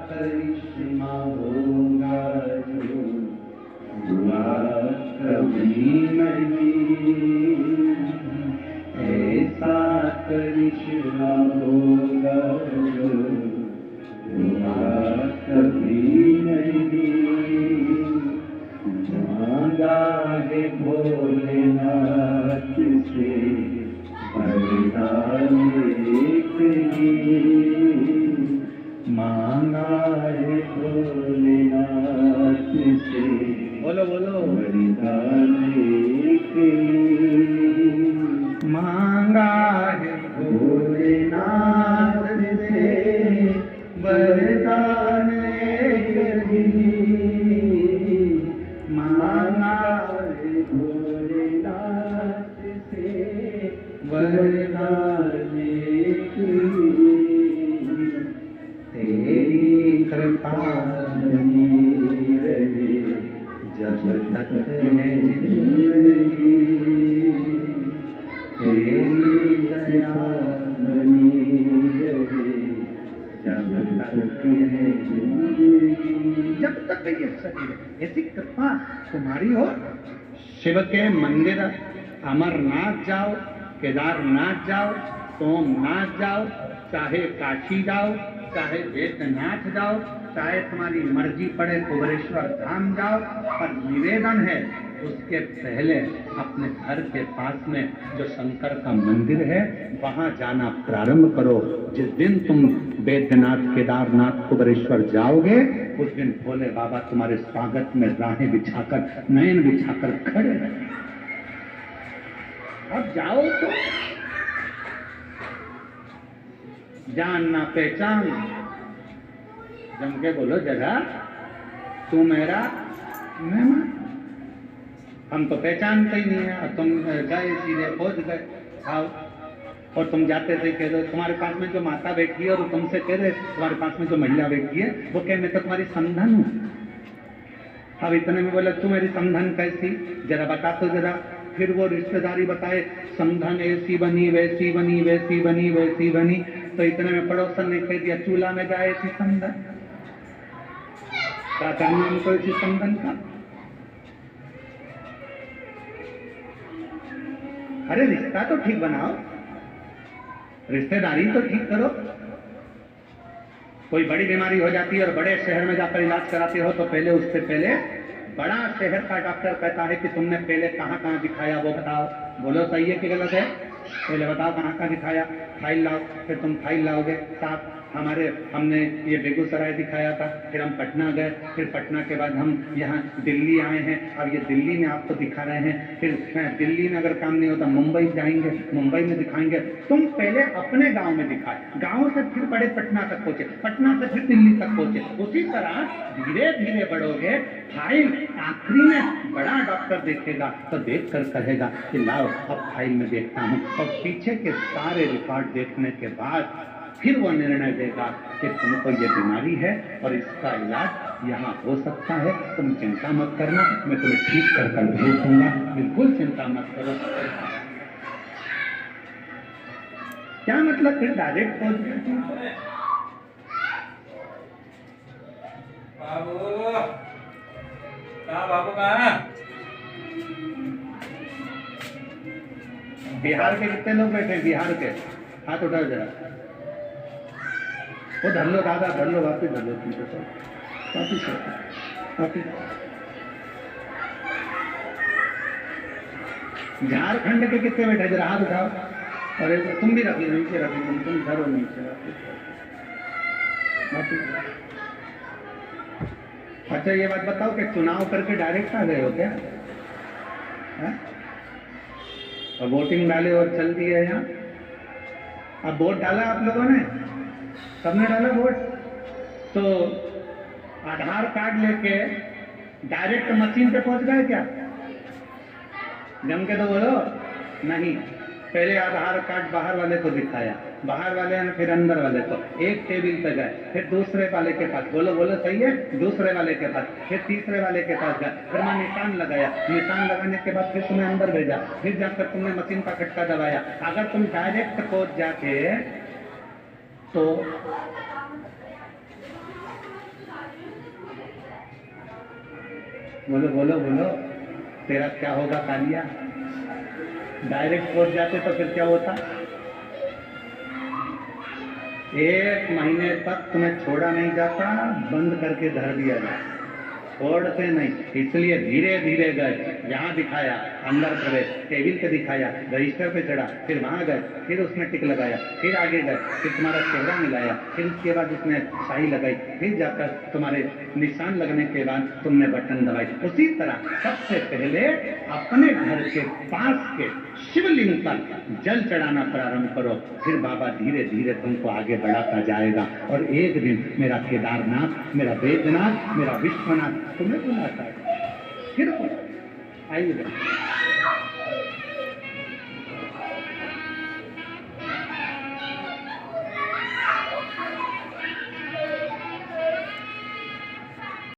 करिश्मा होगा जो हुआ कभी नहीं, ऐसा करिश्मा होगा जो हुआ कभी नहीं। मांगा है भोलेनाथ से वरदान एक ही, मांगा है भोलेनाथ से, बोलो बोलो, वरदान एक ही। मांगा है भोलेनाथ से वरदान एक ही, मांगा है भोलेनाथ से वरदान एक ही। तेरी कृपा बनी रहे जब तक है जिंदगी, तेरी दया बनी रहे जब तक है जिंदगी, जब तक ये शरीर, ऐसी कृपा तुम्हारी हो। शिव के मंदिर अमरनाथ जाओ, केदारनाथ जाओ, सोमनाथ जाओ, चाहे काशी जाओ, चाहे वैद्यनाथ जाओ, चाहे तुम्हारी मर्जी पड़े कुबेरेश्वर धाम जाओ, पर निवेदन है उसके पहले अपने घर के पास में जो शंकर का मंदिर है वहां जाना प्रारंभ करो। जिस दिन तुम वैद्यनाथ, केदारनाथ, कुबेरेश्वर जाओगे उस दिन भोले बाबा तुम्हारे स्वागत में राहें बिछाकर, नयन बिछाकर खड़े रहेंगे। अब जाओ तो जान ना पहचान, जम के बोलो जरा तू मेरा मेहमान। हम तो पहचानते ही नहीं है, और तुम गए सीधे पहुंच गए। आओ, और तुम जाते थे कह रहे तुम्हारे पास में जो माता बैठी है, और तुमसे कह रहे तुम्हारे पास में जो महिला बैठी है वो कह मैं तो तुम्हारी समधन हूँ। अब इतने में बोला तू मेरी समधन कैसी, जरा बता तो जरा। फिर वो रिश्तेदारी बताए, समधन ऐसी बनी वैसी बनी वैसी बनी वैसी बनी। तो इतने में पड़ोसन ने कह दिया चूल्हा में जाए ऐसी समधन, क्या करना उनको ऐसी समधन का। अरे रिश्ता तो ठीक बनाओ, रिश्तेदारी तो ठीक करो। कोई बड़ी बीमारी हो जाती है और बड़े शहर में जाकर इलाज कराते हो तो पहले उससे पहले बड़ा शहर का डॉक्टर कहता है कि तुमने पहले कहाँ कहाँ दिखाया वो बताओ। बोलो सही है कि गलत है, पहले बताओ कहाँ कहाँ दिखाया। फाइल लाओ, फिर तुम फाइल लाओगे साथ। हमने ये बेगूसराय दिखाया था, फिर हम पटना गए, फिर पटना के बाद हम यहाँ दिल्ली आए हैं, अब ये दिल्ली में आपको दिखा रहे हैं। फिर दिल्ली में अगर काम नहीं होता मुंबई जाएंगे, मुंबई में दिखाएंगे। तुम पहले अपने गांव में दिखाए, गांव से फिर बड़े पटना तक पहुंचे, पटना से फिर दिल्ली तक पहुंचे। उसी तरह धीरे धीरे बढ़ोगे। फाइल आखिरी में बड़ा डॉक्टर देखेगा तो देख कर कहेगा कि लाओ अब फाइल में देखता हूँ, और पीछे के सारे रिकॉर्ड देखने के बाद फिर वो निर्णय देगा कि तुमको ये बीमारी है और इसका इलाज यहाँ हो सकता है, तुम चिंता मत करना, मैं तुम्हें ठीक कर कर भेज दूंगा, बिल्कुल चिंता मत करो। क्या मतलब फिर डायरेक्ट पहुंच गए। बाबू कहाँ? बिहार के कितने लोग बैठे? बिहार के हाथ उठाओ जरा। वो धर लो दादा, धर लो, वापिस धर लो, वापिस वापिस। झारखंड के कितने बैठे? जरा हाथ उठाओ। और तुम भी रखी, नीचे रखी, तुम धरो नीचे। अच्छा ये बात बताओ कि चुनाव करके डायरेक्ट आ गए हो क्या? और वोटिंग डाले और चल दिए यहाँ। अब वोट डाला आप लोगों ने, सबने डाला वोट, तो आधार कार्ड लेके डायरेक्ट मशीन पे पहुंच गए क्या? जम के तो बोलो नहीं। पहले आधार कार्ड बाहर वाले को दिखाया, बाहर वाले ने फिर अंदर वाले को, एक टेबल पे गए, फिर दूसरे वाले के पास, बोलो बोलो सही है, दूसरे वाले के पास, फिर तीसरे वाले के पास गए, फिर मैं निशान लगाया, निशान लगाने के बाद फिर तुम्हें अंदर भेजा, फिर जाकर तुमने मशीन का खटका दबाया। अगर तुम डायरेक्ट पहुंच जाते तो बोलो बोलो बोलो, तेरा क्या होगा कालिया? डायरेक्ट पहुंच जाते तो फिर क्या होता? 1 महीने तक तुम्हें छोड़ा नहीं जाता, बंद करके धर दिया जाता, छोड़ते नहीं। इसलिए धीरे धीरे गए, यहाँ दिखाया अंदर प्रवेश, टेबल पे दिखाया, रजिस्टर पे चढ़ा, फिर वहां गए, फिर उसमें टिक लगाया, फिर आगे गए, फिर तुम्हारा चेहरा मिलाया, फिर उसके बाद उसने शाही लगाई, फिर जाकर तुम्हारे निशान लगने के बाद तुमने बटन दबाई। उसी तरह सबसे पहले अपने घर के पास के शिवलिंग पर जल चढ़ाना प्रारंभ करो, फिर बाबा धीरे धीरे तुमको आगे बढ़ाता जाएगा। और एक दिन मेरा केदारनाथ, मेरा बैद्यनाथ, मेरा विश्वनाथ तुम्हें बुलाता है। फिर आइएगा।